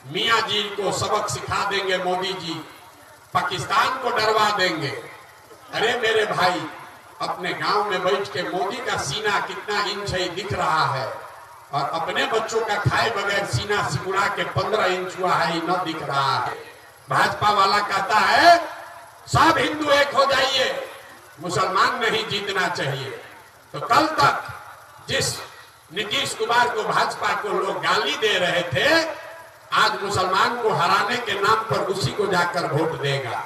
मियाँ जी को सबक सिखा देंगे मोदी जी, पाकिस्तान को डरवा देंगे। अरे मेरे भाई, अपने गांव में बैठ के मोदी का सीना कितना इंच है दिख रहा है, और अपने बच्चों का खाए बगैर सीना सिकुड़ा के 15 इंच हुआ है न दिख रहा है। भाजपा वाला कहता है सब हिंदू एक हो जाइए, मुसलमान नहीं जीतना चाहिए। तो कल तक जिस नीतीश कुमार को भाजपा को लोग गाली दे रहे थे, आज मुसलमान को हराने के नाम पर उसी को जाकर वोट देगा।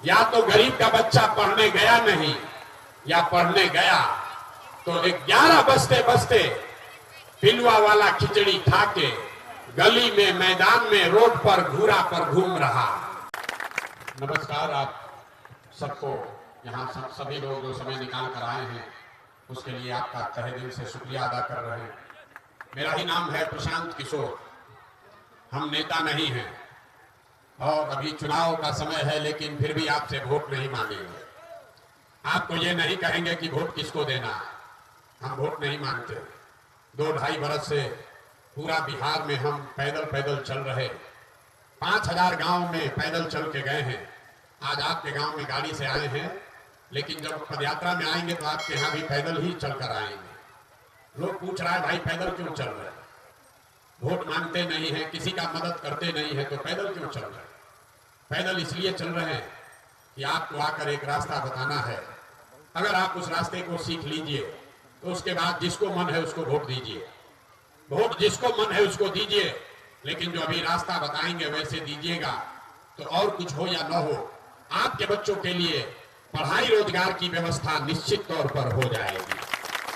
या तो गरीब का बच्चा पढ़ने गया नहीं, या पढ़ने गया तो 11 बजते बजते पिलुआ वाला खिचड़ी खा के गली में, मैदान में, रोड पर, घूरा पर घूम रहा। नमस्कार आप सबको, यहाँ सभी लोग जो समय निकाल कर आए हैं उसके लिए आपका तहे दिल से शुक्रिया अदा कर रहे हैं। मेरा ही नाम है प्रशांत किशोर। हम नेता नहीं हैं और अभी चुनाव का समय है, लेकिन फिर भी आपसे वोट नहीं मांगेंगे। आपको ये नहीं कहेंगे कि वोट किसको देना है। हम वोट नहीं मांगते। 2-2.5 बरस से पूरा बिहार में हम पैदल चल रहे, 5000 गांव में पैदल चल के गए हैं। आज आपके गांव में गाड़ी से आए हैं, लेकिन जब पदयात्रा में आएंगे तो आपके यहाँ भी पैदल ही चल कर आएंगे। लोग पूछ रहा है भाई पैदल क्यों चल रहे हैं? वोट मांगते नहीं है, किसी का मदद करते नहीं है, तो पैदल क्यों चल रहे हैं? पैदल इसलिए चल रहे हैं कि आपको आकर एक रास्ता बताना है। अगर आप उस रास्ते को सीख लीजिए तो उसके बाद जिसको मन है उसको वोट दीजिए। वोट जिसको मन है उसको दीजिए, लेकिन जो अभी रास्ता बताएंगे वैसे दीजिएगा। तो और कुछ हो या न हो, आपके बच्चों के लिए पढ़ाई रोजगार की व्यवस्था निश्चित तौर पर हो जाएगी।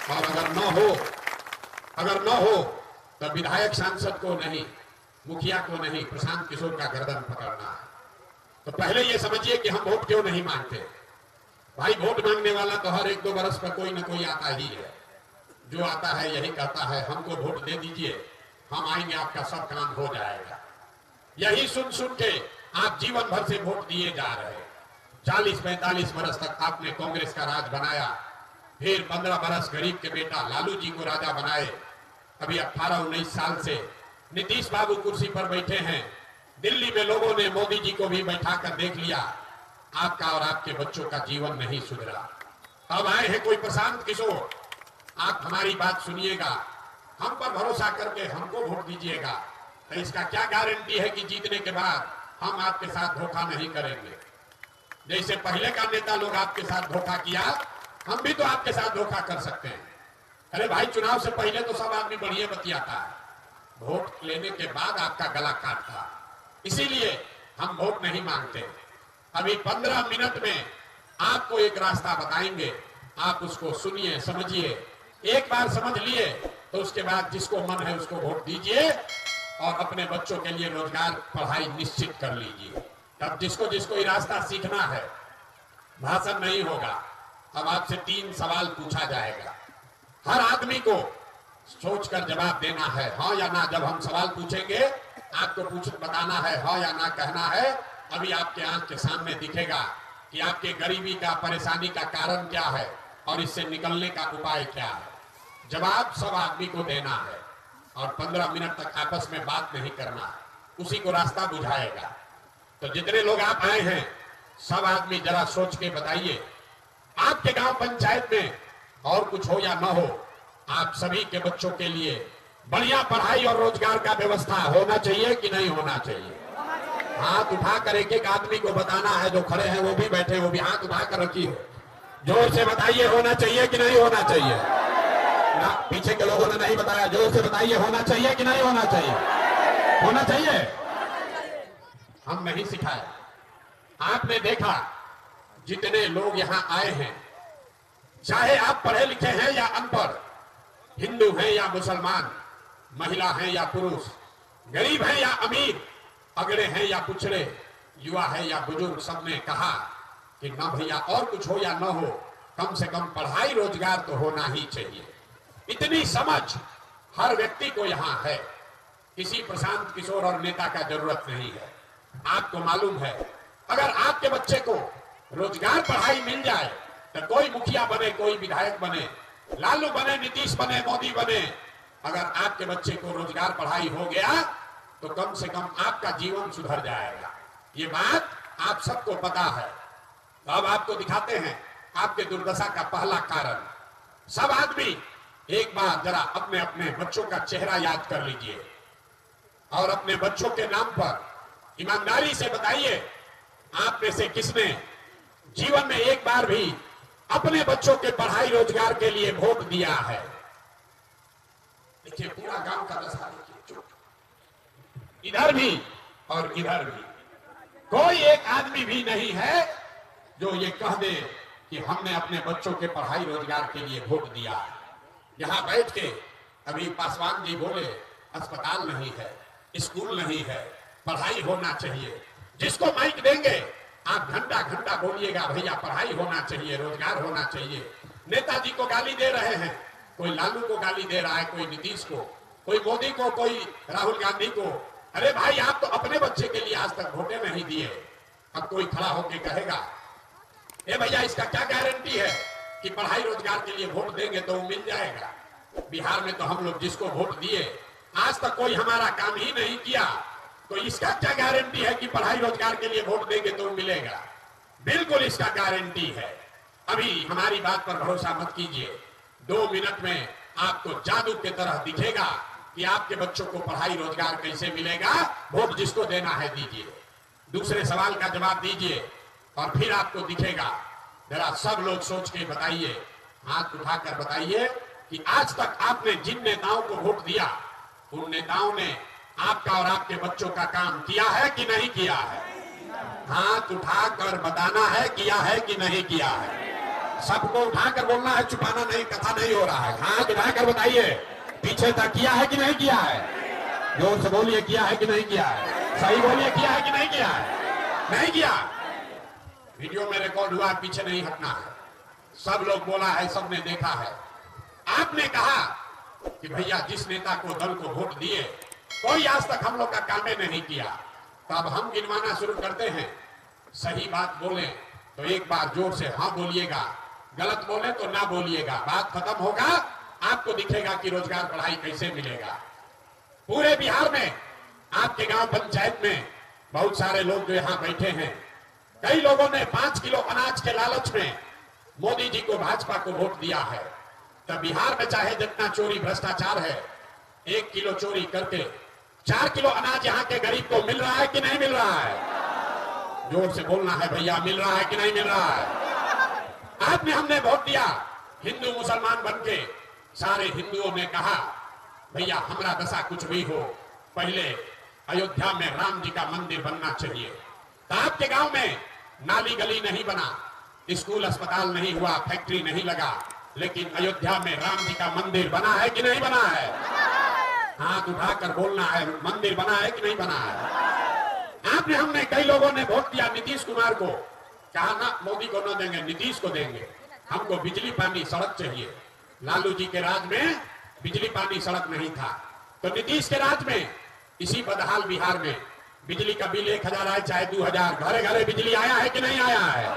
और अगर न हो तो विधायक सांसद को नहीं, मुखिया को नहीं, प्रशांत किशोर का गर्दन पकड़ना है। तो पहले ये समझिए कि हम वोट क्यों नहीं मांगते। भाई वोट मांगने वाला तो हर 1-2 बरस पर कोई न कोई आता ही है। जो आता है यही कहता है हमको वोट दे दीजिए, हम आएंगे, आपका सब काम हो जाएगा। यही सुन सुन के आप जीवन भर से वोट दिए जा रहे हैं। 40-45 बरस तक आपने कांग्रेस का राज बनाया, फिर 15 बरस गरीब के बेटा लालू जी को राजा बनाए। अभी 18-19 साल से नीतीश बाबू कुर्सी पर बैठे हैं। दिल्ली में लोगों ने मोदी जी को भी बैठा कर देख लिया। आपका और आपके बच्चों का जीवन नहीं सुधरा। अब आए हैं कोई प्रशांत किशोर। आप हमारी बात सुनिएगा, हम पर भरोसा करके हमको वोट दीजिएगा। तो इसका क्या गारंटी है कि जीतने के बाद हम आपके साथ धोखा नहीं करेंगे? जैसे पहले का नेता लोग आपके साथ धोखा किया, हम भी तो आपके साथ धोखा कर सकते हैं। अरे भाई, चुनाव से पहले तो सब आदमी बढ़िया बतियाता है, वोट लेने के बाद आपका गला काटता। इसीलिए हम वोट नहीं मांगते। अभी 15 मिनट में आपको एक रास्ता बताएंगे, आप उसको सुनिए, समझिए। एक बार समझ लिए तो उसके बाद जिसको मन है उसको वोट दीजिए और अपने बच्चों के लिए रोजगार, पढ़ाई निश्चित कर लीजिए। तब जिसको जिसको ये रास्ता सीखना है, भाषण नहीं होगा। अब आपसे 3 सवाल पूछा जाएगा, हर आदमी को सोचकर जवाब देना है, हाँ या ना। जब हम सवाल पूछेंगे आपको बताना है हाँ या ना कहना है। अभी आपके आंख के सामने दिखेगा कि आपके गरीबी का, परेशानी का कारण क्या है और इससे निकलने का उपाय क्या है। जवाब सब आदमी को देना है और 15 मिनट तक आपस में बात नहीं करना है, उसी को रास्ता बुझाएगा। तो जितने लोग आप आए हैं, सब आदमी जरा सोच के बताइए, आपके गांव पंचायत में और कुछ हो या न हो, आप सभी के बच्चों के लिए बढ़िया पढ़ाई और रोजगार का व्यवस्था होना चाहिए कि नहीं होना चाहिए? हाथ उठाकर एक एक आदमी को बताना है। जो खड़े हैं वो भी, बैठे वो भी, हाथ उठाकर रखिए। जोर से बताइए, होना चाहिए कि नहीं होना चाहिए? ना, पीछे के लोगों ने नहीं बताया। जोर से बताइए, होना चाहिए कि नहीं होना चाहिए? होना चाहिए। हम नहीं सिखाए। आपने देखा जितने लोग यहाँ आए हैं, चाहे आप पढ़े लिखे हैं या अनपढ़, हिंदू हैं या मुसलमान, महिला हैं या पुरुष, गरीब हैं या अमीर, अगड़े हैं या पिछड़े, युवा है या बुजुर्ग, सबने कहा कि ना भैया और कुछ हो या न हो, कम से कम पढ़ाई रोजगार तो होना ही चाहिए। इतनी समझ हर व्यक्ति को यहाँ है। किसी प्रशांत किशोर और नेता का जरूरत नहीं है। आपको मालूम है, अगर आपके बच्चे को रोजगार, पढ़ाई मिल जाए तो कोई मुखिया बने, कोई विधायक बने, लालू बने, नीतीश बने, मोदी बने, अगर आपके बच्चे को रोजगार, पढ़ाई हो गया तो कम से कम आपका जीवन सुधर जाएगा। ये बात आप सबको पता है। तो अब आपको दिखाते हैं आपके दुर्दशा का पहला कारण। सब आदमी एक बार जरा अपने अपने बच्चों का चेहरा याद कर लीजिए और अपने बच्चों के नाम पर ईमानदारी से बताइए, आप में से किसने जीवन में एक बार भी अपने बच्चों के पढ़ाई रोजगार के लिए वोट दिया है? देखिए पूरा गांव का दशा देखिए, इधर भी और इधर भी कोई एक आदमी भी नहीं है जो ये कह दे कि हमने अपने बच्चों के पढ़ाई रोजगार के लिए वोट दिया है। यहां बैठ के अभी पासवान जी बोले अस्पताल नहीं है, स्कूल नहीं है, पढ़ाई होना चाहिए। जिसको माइक देंगे आप घंटा घंटा बोलिएगा भैया पढ़ाई होना चाहिए, रोजगार होना चाहिए। नेताजी को गाली दे रहे हैं, कोई लालू को गाली दे रहा है, कोई नीतीश को, कोई मोदी को, कोई राहुल गांधी को। अरे भाई आप तो अपने बच्चे के लिए आज तक वोटे नहीं दिए। अब कोई खड़ा होकर कहेगा ए भैया इसका क्या गारंटी है कि पढ़ाई रोजगार के लिए वोट देंगे तो वो मिल जाएगा? बिहार में तो हम लोग जिसको वोट दिए आज तक कोई हमारा काम ही नहीं किया, तो इसका क्या गारंटी है कि पढ़ाई रोजगार के लिए वोट देंगे तो मिलेगा? बिल्कुल इसका गारंटी है। अभी हमारी बात पर भरोसा मत कीजिए, 2 मिनट में आपको जादू की तरह दिखेगा कि आपके बच्चों को पढ़ाई रोजगार कैसे मिलेगा। वोट जिसको देना है दीजिए, दूसरे सवाल का जवाब दीजिए और फिर आपको दिखेगा। जरा सब लोग सोच के बताइए, हाथ उठाकर बताइए कि आज तक आपने जिन नेताओं को वोट दिया उन नेताओं ने आपका और आपके बच्चों का काम किया है कि नहीं किया है? हाथ उठाकर बताना है किया है कि नहीं किया है। सबको उठाकर बोलना है, छुपाना नहीं, कथा नहीं हो रहा है। हाथ उठाकर बताइए पीछे तक किया है कि नहीं किया है। जोर से बोलिए किया है कि नहीं किया है। सही बोलिए किया है कि नहीं किया है। नहीं किया, वीडियो में रिकॉर्ड हुआ, पीछे नहीं हटना है। सब लोग बोला है, सबने देखा है। आपने कहा कि भैया जिस नेता को दल को वोट दिए कोई आज तक हम लोग का काम नहीं किया। तो अब हम गिनवाना शुरू करते हैं। सही बात बोले तो एक बार जोर से हाँ बोलिएगा, गलत बोले तो ना बोलिएगा। बात खत्म होगा, आपको दिखेगा कि रोजगार पढ़ाई कैसे मिलेगा। पूरे बिहार में आपके गांव पंचायत में बहुत सारे लोग जो यहाँ बैठे हैं, कई लोगों ने 5 किलो अनाज के लालच में मोदी जी को, भाजपा को वोट दिया है। तब बिहार में चाहे जितना चोरी भ्रष्टाचार है, 1 किलो चोरी करके 4 किलो अनाज यहाँ के गरीब को मिल रहा है कि नहीं मिल रहा है? जोर से बोलना है भैया, मिल रहा है कि नहीं मिल रहा है? आपने हमने वोट दिया, हिंदू मुसलमान बनके सारे हिंदुओं ने कहा भैया हमारा दशा कुछ भी हो, पहले अयोध्या में राम जी का मंदिर बनना चाहिए। तो आपके गांव में नाली गली नहीं बना, स्कूल अस्पताल नहीं हुआ, फैक्ट्री नहीं लगा, लेकिन अयोध्या में राम जी का मंदिर बना है कि नहीं बना है? हाथ उठाकर बोलना है, मंदिर बना है कि नहीं बना है? आपने हमने कई लोगों ने वोट दिया नीतीश कुमार को, कहा ना मोदी को न देंगे, नीतीश को देंगे। हमको बिजली पानी सड़क चाहिए। लालू जी के राज में बिजली पानी सड़क नहीं था, तो नीतीश के राज में इसी बदहाल बिहार में बिजली का बिल 1000 आए चाहे 2000, घरे घरे बिजली आया है कि नहीं आया है?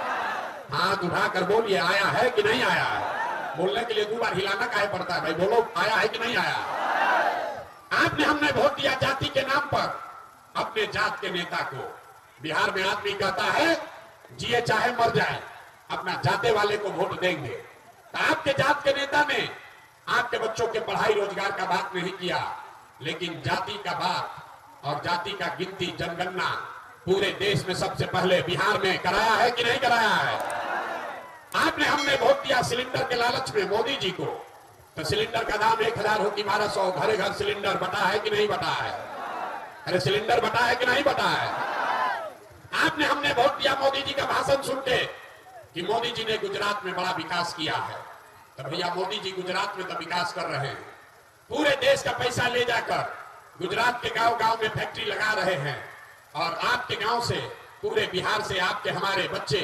हाथ उठाकर बोलिए, आया है कि नहीं आया है? बोलने के लिए 2 बार हिलाना काहे पड़ता है भाई? बोलो आया है कि नहीं आया? आपने हमने वोट दिया जाति के नाम पर अपने जात के नेता को। बिहार में आदमी कहता है जिए चाहे मर जाए, अपना जाते वाले को वोट देंगे। तो आपके जात के नेता ने आपके बच्चों के पढ़ाई रोजगार का बात नहीं किया, लेकिन जाति का बात और जाति का गिनती जनगणना पूरे देश में सबसे पहले बिहार में कराया है कि नहीं कराया है? आपने हमने वोट दिया सिलेंडर के लालच में मोदी जी को, तो सिलेंडर का दाम 1000 हो कि 1200, घरे घर सिलेंडर बटा है कि नहीं बटा है? अरे सिलेंडर बटा है कि नहीं बटा है? आपने हमने वोट दिया मोदी जी का भाषण सुन के कि मोदी जी ने गुजरात में बड़ा विकास किया है। तो भैया मोदी जी गुजरात में तो विकास कर रहे हैं, पूरे देश का पैसा ले जाकर गुजरात के गांव गांव में फैक्ट्री लगा रहे हैं, और आपके गांव से, पूरे बिहार से आपके हमारे बच्चे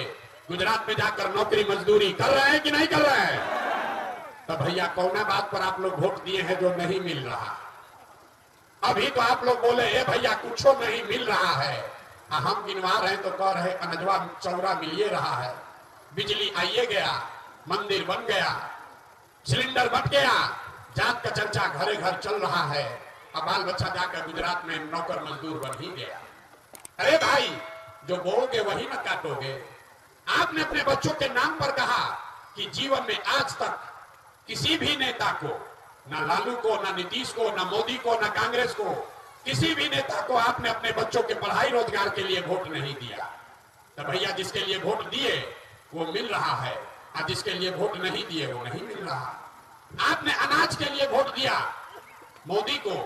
गुजरात में जाकर नौकरी मजदूरी कर रहे हैं कि नहीं कर रहे हैं? तो भैया कौना बात पर आप लोग वोट दिए हैं जो नहीं मिल रहा? अभी तो आप लोग बोले ए भैया कुछ नहीं मिल रहा है, हम गिनवा रहे तो कह रहे अनजवा चौरा मिलिए रहा है, बिजली आइए गया, मंदिर बन गया, सिलेंडर बट गया, जात का चर्चा घरे घर चल रहा है, अब बाल बच्चा जाकर गुजरात में नौकर मजदूर बन ही गया। अरे भाई, जो बोओगे वही न काटोगे। आपने अपने बच्चों के नाम पर कहा कि जीवन में आज तक किसी भी नेता को, ना लालू को, ना नीतीश को, ना मोदी को, ना कांग्रेस को, किसी भी नेता को आपने अपने बच्चों के पढ़ाई रोजगार के लिए वोट नहीं दिया। तो भैया, जिसके लिए वोट दिए वो मिल रहा है, और जिसके लिए वोट नहीं दिए वो नहीं मिल रहा। आपने अनाज के लिए वोट दिया मोदी को,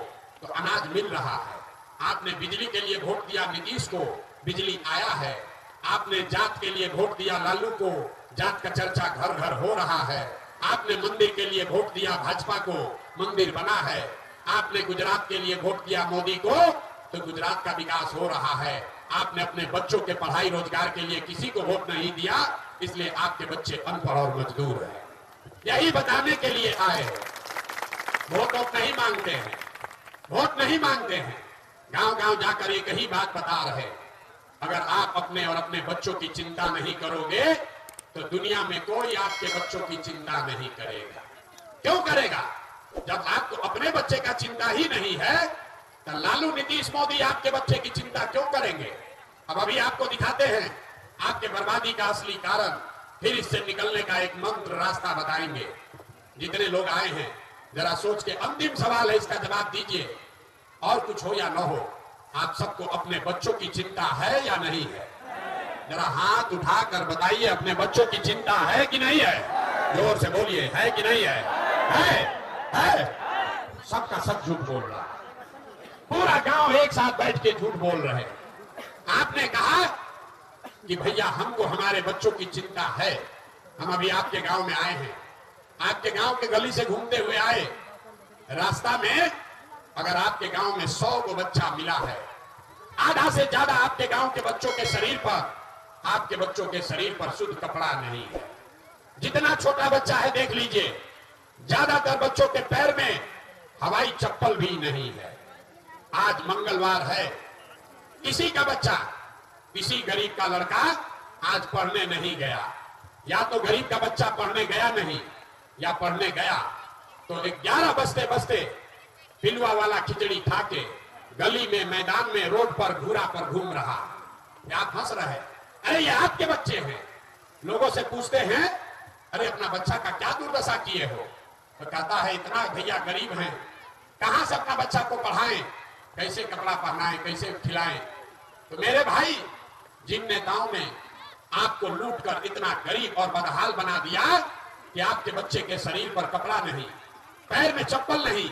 तो अनाज मिल रहा है। आपने बिजली के लिए वोट दिया नीतीश को, बिजली आया है। आपने जात के लिए वोट दिया लालू को, जात का चर्चा घर घर हो रहा है। आपने मंदिर के लिए वोट दिया भाजपा को, मंदिर बना है। आपने गुजरात के लिए वोट दिया मोदी को, तो गुजरात का विकास हो रहा है। आपने अपने बच्चों के पढ़ाई रोजगार के लिए किसी को वोट नहीं दिया, इसलिए आपके बच्चे अनपढ़ और मजदूर हैं। यही बताने के लिए आए हैं। वोट नहीं मांगते हैं, वोट नहीं मांगते हैं। गांव गांव जाकर एक ही बात बता रहे, अगर आप अपने और अपने बच्चों की चिंता नहीं करोगे तो दुनिया में कोई आपके बच्चों की चिंता नहीं करेगा। क्यों करेगा? जब आपको अपने बच्चे का चिंता ही नहीं है तो लालू, नीतीश, मोदी आपके बच्चे की चिंता क्यों करेंगे? अब अभी आपको दिखाते हैं आपके बर्बादी का असली कारण, फिर इससे निकलने का एक मंत्र रास्ता बताएंगे। जितने लोग आए हैं जरा सोच के, अंतिम सवाल है, इसका जवाब दीजिए। और कुछ हो या न हो, आप सबको अपने बच्चों की चिंता है या नहीं है? जरा हाथ उठाकर बताइए, अपने बच्चों की चिंता है कि नहीं है? जोर से बोलिए, है कि नहीं है? है। सबका सब झूठ बोल रहा, पूरा गांव एक साथ बैठ के झूठ बोल रहे। आपने कहा कि भैया हमको हमारे बच्चों की चिंता है। हम अभी आपके गांव में आए हैं, आपके गांव के गली से घूमते हुए आए। रास्ता में अगर आपके गांव में 100 को बच्चा मिला है, आधा से ज्यादा आपके गांव के बच्चों के शरीर पर, आपके बच्चों के शरीर पर शुद्ध कपड़ा नहीं है। जितना छोटा बच्चा है देख लीजिए, ज्यादातर बच्चों के पैर में हवाई चप्पल भी नहीं है। आज मंगलवार है, किसी का बच्चा, किसी गरीब का लड़का आज पढ़ने नहीं गया। या तो गरीब का बच्चा पढ़ने गया नहीं, या पढ़ने गया तो 11 बजते बजते पिलवा वाला खिचड़ी खा के गली में, मैदान में, रोड पर, घूरा पर घूम रहा। आप हंस रहे, अरे ये आपके बच्चे हैं। लोगों से पूछते हैं, अरे अपना बच्चा का क्या दुर्दशा किए हो? तो कहता है, इतना भैया गरीब हैं, कहां से अपना बच्चा को पढ़ाएं, कैसे कपड़ा पहनाएं, कैसे खिलाएं। तो मेरे भाई, जिन नेताओं ने आपको लूटकर इतना गरीब और बदहाल बना दिया कि आपके बच्चे के शरीर पर कपड़ा नहीं, पैर में चप्पल नहीं,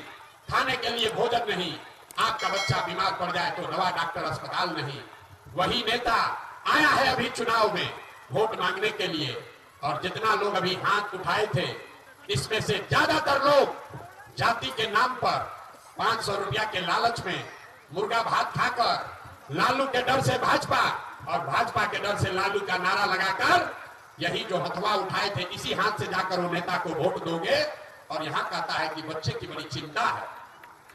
खाने के लिए भोजन नहीं, आपका बच्चा बीमार पड़ जाए तो दवा, डॉक्टर, अस्पताल नहीं, वही नेता आया है अभी चुनाव में वोट मांगने के लिए। और जितना लोग अभी हाथ उठाए थे, इसमें से ज्यादातर लोग जाति के नाम पर 500 रुपया के लालच में मुर्गा भात खाकर, लालू के डर से भाजपा और भाजपा के डर से लालू का नारा लगाकर, यही जो हथवा उठाए थे, इसी हाथ से जाकर वो नेता को वोट दोगे। और यहां कहता है कि बच्चे की बड़ी चिंता है।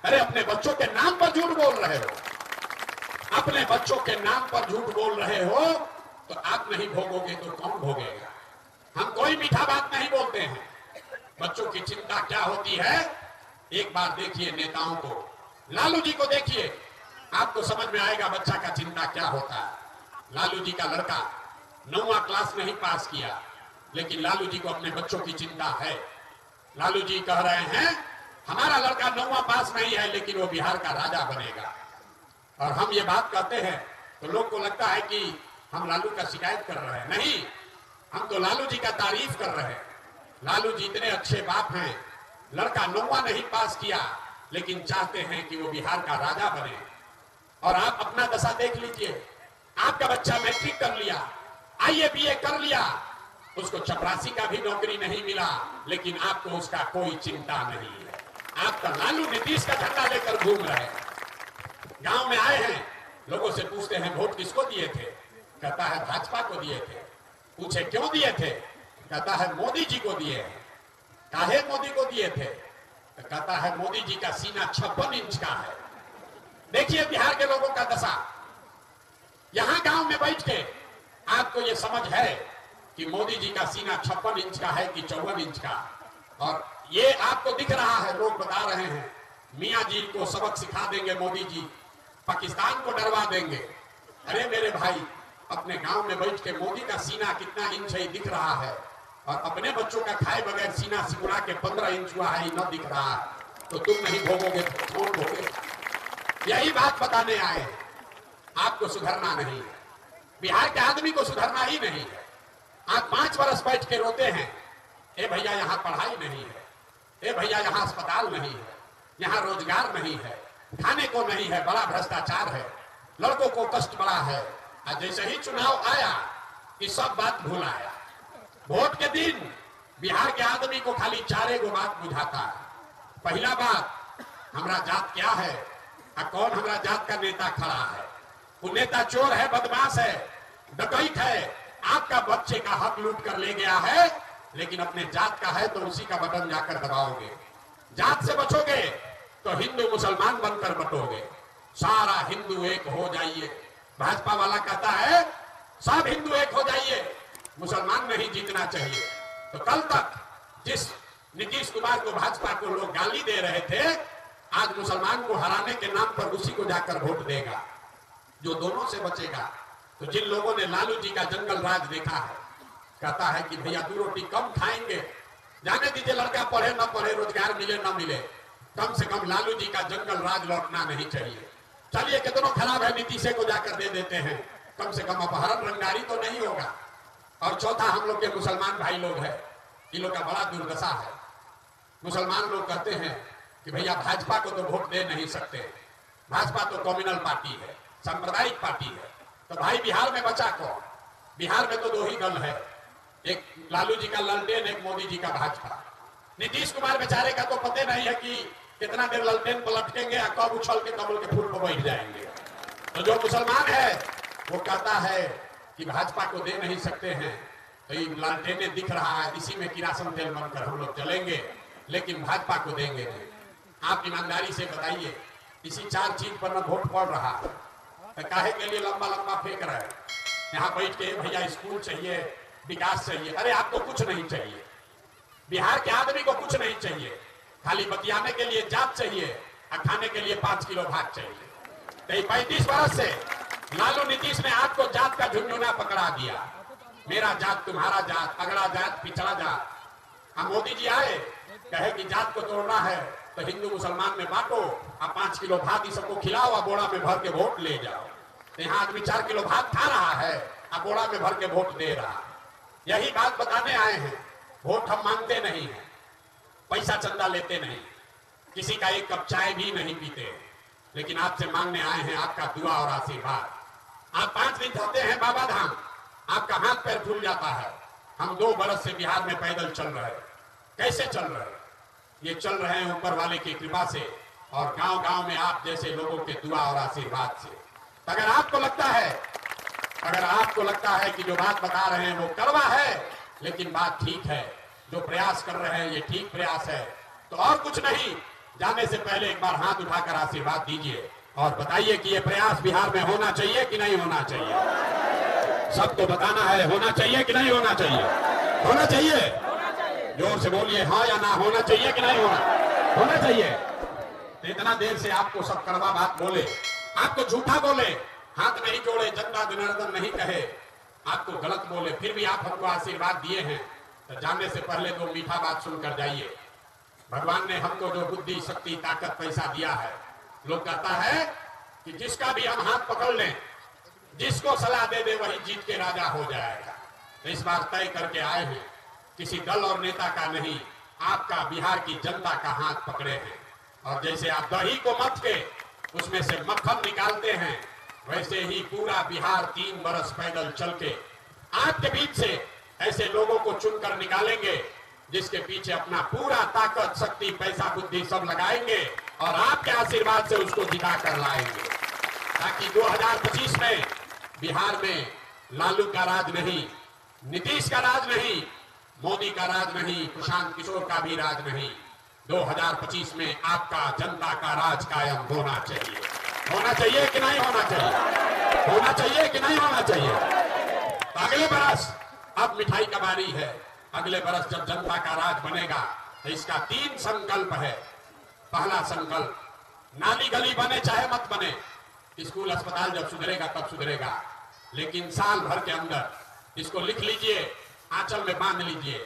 अरे अपने बच्चों के नाम पर झूठ बोल रहे हो, अपने बच्चों के नाम पर झूठ बोल रहे हो, तो आप नहीं भोगोगे तो कौन भोगेगा? हम कोई मीठा बात नहीं बोलते हैं। बच्चों की चिंता क्या होती है, एक बार देखिए नेताओं को, लालू जी को देखिए, आपको समझ में आएगा बच्चा का चिंता क्या होता है। लालू जी का लड़का 9वां क्लास नहीं पास किया, लेकिन लालू जी को अपने बच्चों की चिंता है। लालू जी कह रहे हैं, हमारा लड़का 9वां पास नहीं है, लेकिन वो बिहार का राजा बनेगा। और हम ये बात कहते हैं तो लोग को लगता है कि हम लालू का शिकायत कर रहे हैं। नहीं, हम तो लालू जी का तारीफ कर रहे हैं। लालू जी इतने अच्छे बाप हैं, लड़का 9वां नहीं पास किया, लेकिन चाहते हैं कि वो बिहार का राजा बने। और आप अपना दशा देख लीजिए, आपका बच्चा मैट्रिक कर लिया, IAA BA कर लिया, उसको चपरासी का भी नौकरी नहीं मिला, लेकिन आपको उसका कोई चिंता नहीं है। आप तो लालू, नीतीश का झंडा लेकर घूम रहे हैं। गांव में आए हैं, लोगों से पूछते हैं वोट किसको दिए थे? कहता है भाजपा को दिए थे। पूछे क्यों दिए थे? कहता है मोदी जी को दिए हैं। काहे मोदी को दिए थे? तो कहता है मोदी जी का सीना 56 इंच का है। देखिए बिहार के लोगों का दशा। यहां गांव में बैठ के आपको ये समझ है कि मोदी जी का सीना 56 इंच का है कि 54 इंच का, और ये आपको दिख रहा है, लोग बता रहे हैं मियाँ जी को सबक सिखा देंगे मोदी जी, पाकिस्तान को डरवा देंगे। अरे मेरे भाई, अपने गांव में बैठ के मोदी का सीना कितना इंच है दिख रहा है, और अपने बच्चों का खाए बगैर सीना सिकुड़ा के 15 इंच हुआ है न दिख रहा है, तो तुम नहीं भोगोगे तो कौन भोगेगा? यही बात बताने आए हैं। आपको सुधरना नहीं है, बिहार के आदमी को सुधरना ही नहीं है। आप 5 बरस बैठ के रोते हैं, ए भैया यहाँ पढ़ाई नहीं है, ए भैया यहाँ अस्पताल नहीं है, यहाँ रोजगार नहीं है, खाने को नहीं है, बड़ा भ्रष्टाचार है, लड़कों को कष्ट बड़ा है। और जैसे ही चुनाव आया ये सब बात भूल आया। वोट के दिन बिहार के आदमी को खाली 4 गो बात बुझाता है। पहला बात, हमारा जात क्या है और कौन हमारा जात का नेता खड़ा है। वो नेता चोर है, बदमाश है, डकैत है, आपका बच्चे का हक लूट कर ले गया है, लेकिन अपने जात का है तो उसी का बटन जाकर दबाओगे। जात से बचोगे तो हिंदू मुसलमान बनकर बटोगे। सारा हिंदू एक हो जाइए, भाजपा वाला कहता है सब हिंदू एक हो जाइए, मुसलमान नहीं जीतना चाहिए। तो कल तक जिस नीतीश कुमार को भाजपा को लोग गाली दे रहे थे, आज मुसलमान को हराने के नाम पर उसी को जाकर वोट देगा, जो दोनों से बचेगा। तो जिन लोगों ने लालू जी का जंगल राज देखा है, कहता है कि भैया 2 रोटी कम खाएंगे, जाने दीजिए लड़का पढ़े न पढ़े, रोजगार मिले न मिले, कम से कम लालू जी का जंगल राज लौटना नहीं चाहिए। चलिए कितना खराब है, नीतीश को जाकर दे देते हैं, कम से कम अपहरण रंगदारी तो नहीं होगा। और चौथा, हम लोग के मुसलमान भाई लोग हैं, इन लोग का बड़ा दुर्दशा है। मुसलमान लोग कहते हैं कि भैया भाजपा को तो वोट दे नहीं सकते, भाजपा तो कम्युनल पार्टी है, सांप्रदायिक पार्टी है। तो भाई बिहार में बचा कौन? बिहार में तो 2 ही दल है, एक लालू जी का ललटेन, एक मोदी जी का भाजपा। नीतीश कुमार बेचारे का तो पता नहीं है कि कितना देर ललटेन पर लटकेंगे और कब उछल के कमल के फूल पर बैठ जाएंगे। तो जो मुसलमान है वो कहता है कि भाजपा को दे नहीं सकते हैं, तो ये लालटेने दिख रहा है, इसी में किरासन तेल बनकर हम लोग चलेंगे, लेकिन भाजपा को देंगे नहीं। आप ईमानदारी से बताइए, इसी 4 चीज पर न वोट पड़ रहा है, तो काहे के लिए लंबा लंबा फेंक रहे हैं? यहाँ बैठ के भैया स्कूल चाहिए, विकास चाहिए। अरे आपको कुछ नहीं चाहिए, बिहार के आदमी को कुछ नहीं चाहिए, खाली बतियाने के लिए जात चाहिए और खाने के लिए 5 किलो भात चाहिए। तो 35 बरस से लालू नीतीश ने आपको जात का झुंझुना पकड़ा दिया, मेरा जात तुम्हारा जात, अगला जात पिछड़ा जात। हम मोदी जी आए, कहे कि जात को तोड़ना है तो हिंदू मुसलमान में बांटो, और 5 किलो भात सबको खिलाओ और बोरा में भर के वोट ले जाओ। तो यहाँ आदमी 4 किलो भात खा रहा है और बोरा में भर के वोट दे रहा है। यही बात बताने आए हैं। वोट हम मांगते नहीं है, पैसा चंदा लेते नहीं, किसी का 1 कप चाय भी नहीं पीते, लेकिन आपसे मांगने आए हैं आपका दुआ और आशीर्वाद। आप 5 दिन जाते हैं बाबा धाम, आपका हाथ पैर फूल जाता है। हम 2 बरस से बिहार में पैदल चल रहे हैं। कैसे चल रहे हैं? ये चल रहे हैं ऊपर वाले की कृपा से और गांव गांव में आप जैसे लोगों के दुआ और आशीर्वाद से। अगर आपको लगता है कि जो बात बता रहे हैं वो कड़वा है, लेकिन बात ठीक है, जो प्रयास कर रहे हैं ये ठीक प्रयास है, तो और कुछ नहीं, जाने से पहले एक बार हाथ उठाकर आशीर्वाद दीजिए और बताइए कि ये प्रयास बिहार में होना चाहिए कि नहीं होना चाहिए। सबको बताना है, होना चाहिए कि नहीं होना चाहिए? होना चाहिए। जोर से बोलिए, हाँ या ना, होना चाहिए कि नहीं होना चाहिए। तो इतना देर से आपको सब कड़वा बात बोले, आपको झूठा बोले, हाथ नहीं जोड़े, जनता जनार्दन नहीं कहे, आपको गलत बोले, फिर भी आप हमको आशीर्वाद दिए हैं, तो जाने से पहले 2 मीठा बात सुनकर जाइए। भगवान ने हमको जो बुद्धि, शक्ति, ताकत, पैसा दिया है, लोग कहता है कि जिसका भी हम हाथ पकड़ लें, जिसको सलाह दे दे वही जीत के राजा हो जाएगा। तो इस बार तय करके आए हैं, किसी दल और नेता का नहीं, आपका बिहार की जनता का हाथ पकड़े हैं। और जैसे आप दही को मथ के उसमें से मक्खन निकालते हैं, वैसे ही पूरा बिहार 3 बरस पैदल चल के आपके बीच से ऐसे लोगों को चुनकर निकालेंगे, जिसके पीछे अपना पूरा ताकत, शक्ति, पैसा, बुद्धि सब लगाएंगे और आपके आशीर्वाद से उसको जिता कर लाएंगे, ताकि 2025 में बिहार में लालू का राज नहीं, नीतीश का राज नहीं, मोदी का राज नहीं, प्रशांत किशोर का भी राज नहीं, 2025 में आपका जनता का राज कायम होना चाहिए। होना चाहिए कि नहीं होना चाहिए? होना चाहिए कि नहीं होना चाहिए? तो अगले बरस अब मिठाई का बारी है, अगले बरस जब जनता का राज बनेगा तो इसका 3 संकल्प है। पहला संकल्प, नाली गली बने चाहे मत बने, स्कूल अस्पताल जब सुधरेगा तब सुधरेगा, लेकिन साल भर के अंदर इसको लिख लीजिए, आंचल में बांध लीजिए,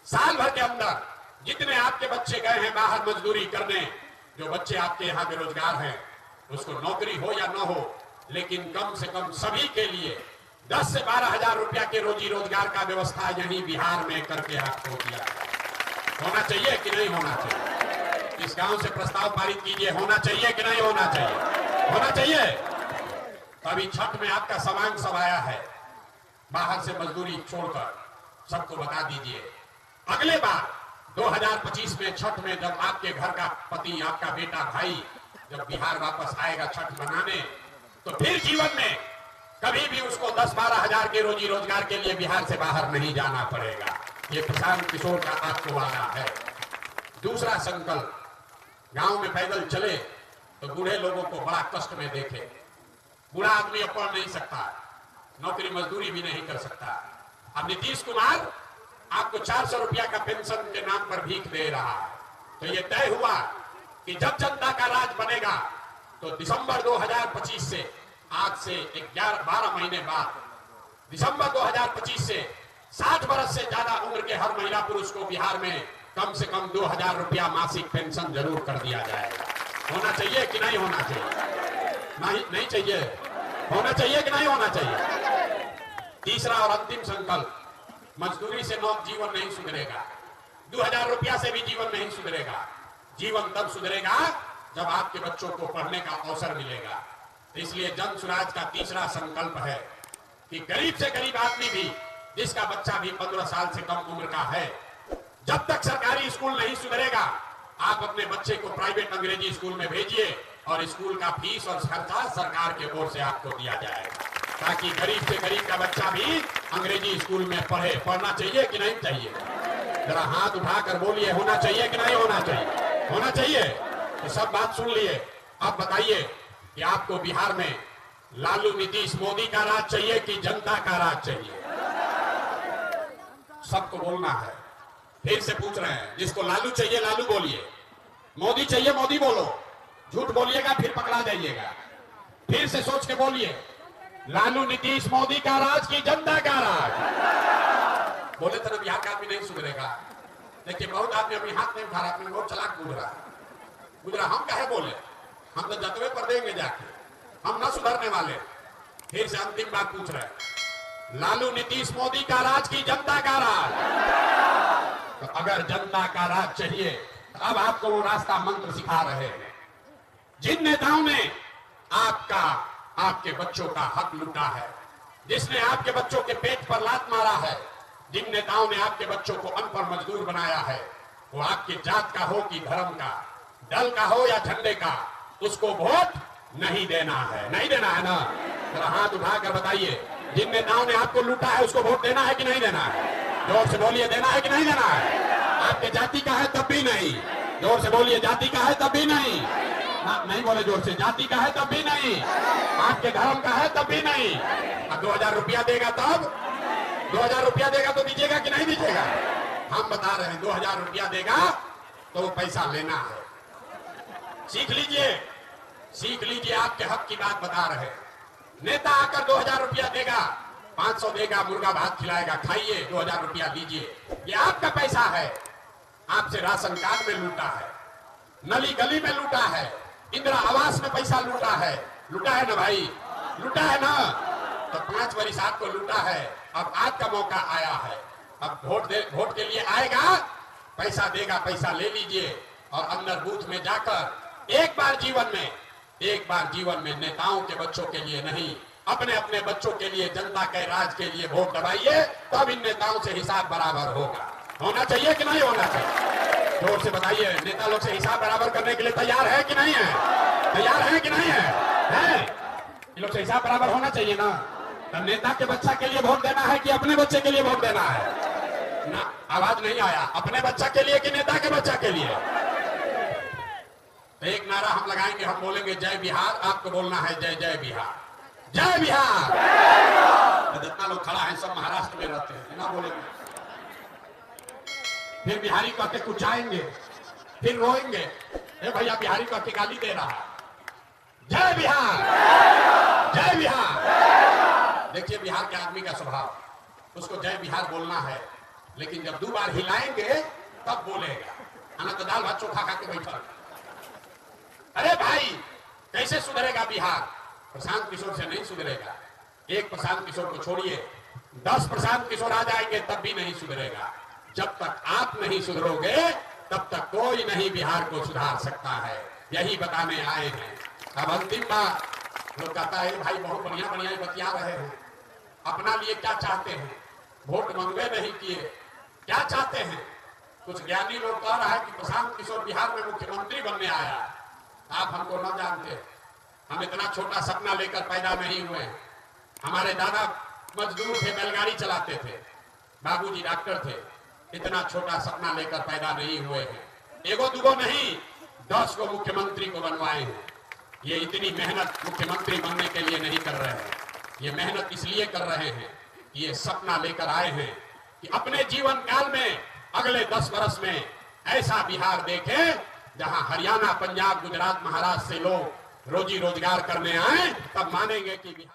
साल भर के अंदर जितने आपके बच्चे गए हैं बाहर मजदूरी करने, जो बच्चे आपके यहाँ बेरोजगार हैं, उसको नौकरी हो या न हो, लेकिन कम से कम सभी के लिए 10 से 12 हजार रुपया के रोजी रोजगार का व्यवस्था यहीं बिहार में करके आपको दिया होना चाहिए कि नहीं होना चाहिए? इस गांव से प्रस्ताव पारित कीजिए, होना चाहिए कि नहीं होना चाहिए? होना चाहिए। अभी छठ में आपका सामान सब आया है, बाहर से मजदूरी छोड़कर सबको बता दीजिए, अगले बार 2025 में छठ में जब आपके घर का पति, आपका बेटा, भाई जब बिहार वापस आएगा छठ मनाने, तो फिर जीवन में कभी भी उसको 10-12 हजार के रोजी रोजगार के लिए बिहार से बाहर नहीं जाना पड़ेगा। ये प्रशांत किशोर का आपको वादा है। दूसरा संकल्प, गांव में पैदल चले तो बूढ़े लोगों को बड़ा कष्ट में देखे। बूढ़ा आदमी अब पढ़ नहीं सकता, नौकरी मजदूरी भी नहीं कर सकता। अब नीतीश कुमार आपको 400 रुपया का पेंशन के नाम पर भीख दे रहा है। तो ये तय हुआ कि जब जनता का राज बनेगा तो दिसंबर 2025 से, आज से 12 महीने बाद, दिसंबर 2025 से 60 वर्ष से ज्यादा उम्र के हर महिला पुरुष को बिहार में कम से कम 2000 रुपया मासिक पेंशन जरूर कर दिया जाएगा। होना चाहिए कि नहीं होना चाहिए? नहीं चाहिए। होना चाहिए कि नहीं होना चाहिए? तीसरा और अंतिम संकल्प, मजदूरी से जीवन नहीं सुधरेगा, 2000 रुपया से भी जीवन नहीं सुधरेगा। जीवन तब सुधरेगा जब आपके बच्चों को पढ़ने का अवसर मिलेगा। इसलिए जन सुराज का तीसरा संकल्प है कि गरीब से गरीब आदमी भी, जिसका बच्चा भी 15 साल से कम उम्र का है, जब तक सरकारी स्कूल नहीं सुधरेगा, आप अपने बच्चे को प्राइवेट अंग्रेजी स्कूल में भेजिए और स्कूल का फीस और खर्चा सरकार के ओर से आपको दिया जाएगा, ताकि गरीब से गरीब का बच्चा भी अंग्रेजी स्कूल में पढ़े। पढ़ना चाहिए कि नहीं चाहिए? जरा हाथ उठाकर बोलिए, होना चाहिए कि नहीं होना चाहिए? होना चाहिए। तो सब बात सुन लिए। अब बताइए कि आपको बिहार में लालू, नीतीश, मोदी का राज चाहिए कि जनता का राज चाहिए? सबको बोलना है। फिर से पूछ रहे हैं, जिसको लालू चाहिए लालू बोलिए, मोदी चाहिए मोदी बोलो, झूठ बोलिएगा फिर पकड़ा जाइएगा। फिर से सोच के बोलिए, लालू, नीतीश, मोदी का राज की जनता का राज? बोले तो बिहार का आदमी नहीं सुधरेगा। देखिए बहुत आदमी अपनी हाथ नहीं उठा रहा, अपने बहुत चलाक गुजरा। हम कहे बोले, हम तो जतवे पर देंगे जाके, हम न सुधरने वाले। फिर से अंतिम बात पूछ रहे हैं, लालू, नीतीश, मोदी का राज की जनता का राज? तो अगर जनता का राज चाहिए, अब आपको वो रास्ता मंत्र सिखा रहे हैं। जिन नेताओं ने आपके बच्चों का हक लूटा है, जिसने आपके बच्चों के पेट पर लात मारा है, जिन नेताओं ने आपके बच्चों को अनपढ़ मजदूर बनाया है, वो आपकी जात का हो कि धर्म का, दल का हो या झंडे का, उसको वोट नहीं देना है। नहीं देना है ना? जरा हाथ उठाकर बताइए, जिन नेताओं ने आपको लूटा है उसको वोट देना है कि नहीं देना है? जोर से बोलिए, देना है कि नहीं देना है? आपके जाति का है तब भी नहीं। जोर से बोलिए, जाति का है तब भी नहीं। नहीं बोले जोर से, जाति का है तब भी नहीं, आपके धर्म का है तब भी नहीं। अब 2000 रुपया देगा तब, 2000 रुपया देगा तो दीजिएगा कि नहीं दीजिएगा? हम बता रहे हैं, 2000 रुपया देगा तो वो पैसा लेना है। सीख लीजिए, आपके हक की बात बता रहे। नेता आकर 2000 रुपया देगा, 500 देगा, मुर्गा भात खिलाएगा, खाइए, 2000 रुपया दीजिए, ये आपका पैसा है। आपसे राशन कार्ड में लूटा है, नली गली में लूटा है, इंदिरा आवास में पैसा लूटा है ना भाई? लूटा है ना? तो 5 वर्ष आपको लूटा है। अब आपका मौका आया है, अब वोट के लिए आएगा, पैसा देगा, पैसा ले लीजिए और अंदर बूथ में जाकर एक बार जीवन में नेताओं के बच्चों के लिए नहीं, अपने अपने बच्चों के लिए, जनता के राज के लिए वोट दबाइए, तब इन नेताओं से हिसाब बराबर होगा। होना चाहिए कि नहीं होना चाहिए? जोर से बताइए, नेता लोग से हिसाब बराबर करने के लिए तैयार है कि नहीं है? तैयार है कि नहीं है? इन लोग से हिसाब बराबर होना चाहिए ना? तो नेता के बच्चा के लिए वोट देना है कि अपने बच्चे के लिए वोट देना है ना? आवाज नहीं आया। अपने बच्चा के लिए कि नेता के बच्चा के लिए? तो एक नारा हम लगाएंगे, हम बोलेंगे जय बिहार, आपको बोलना है जय जय बिहार, जय बिहार। जितना लोग खड़ा है सब महाराष्ट्र में रहते हैं ना, बोलेंगे। फिर बिहारी कहते कुछ आएंगे, फिर रोएंगे, भैया बिहारी कहते गाली दे रहा है। जय बिहार, जय बिहार। देखिए बिहार के आदमी का स्वभाव, उसको जय बिहार बोलना है, लेकिन जब 2 बार हिलाएंगे तब बोलेगा, आना तो दाल भात चोखा खा के बैठा। अरे भाई कैसे सुधरेगा बिहार? प्रशांत किशोर से नहीं सुधरेगा। एक प्रशांत किशोर को छोड़िए, 10 प्रशांत किशोर आ जाएंगे तब भी नहीं सुधरेगा। जब तक आप नहीं सुधरोगे तब तक कोई नहीं बिहार को सुधार सकता है, यही बताने आए हैं। अब अंतिम बात, लोग कहता है भाई बहुत बढ़िया बढ़िया बतिया रहे हैं, अपना लिए क्या चाहते हैं? वोट मंगवे नहीं किए, क्या चाहते हैं? कुछ ज्ञानी लोग कह रहा है कि प्रशांत किशोर बिहार में मुख्यमंत्री बनने आया। आप हमको न जानते, हम इतना छोटा सपना लेकर पैदा नहीं हुए। हमारे दादा मजदूर थे, बैलगाड़ी चलाते थे, बाबूजी डॉक्टर थे, इतना छोटा सपना लेकर पैदा नहीं हुए हैं। एगो दुगो नहीं, 10 को मुख्यमंत्री को बनवाए हैं। ये इतनी मेहनत मुख्यमंत्री बनने के लिए नहीं कर रहे हैं, ये मेहनत इसलिए कर रहे हैं कि ये सपना लेकर आए हैं कि अपने जीवन काल में अगले 10 वर्ष में ऐसा बिहार देखें जहां हरियाणा, पंजाब, गुजरात, महाराष्ट्र से लोग रोजी रोजगार करने आए, तब मानेंगे कि बिहार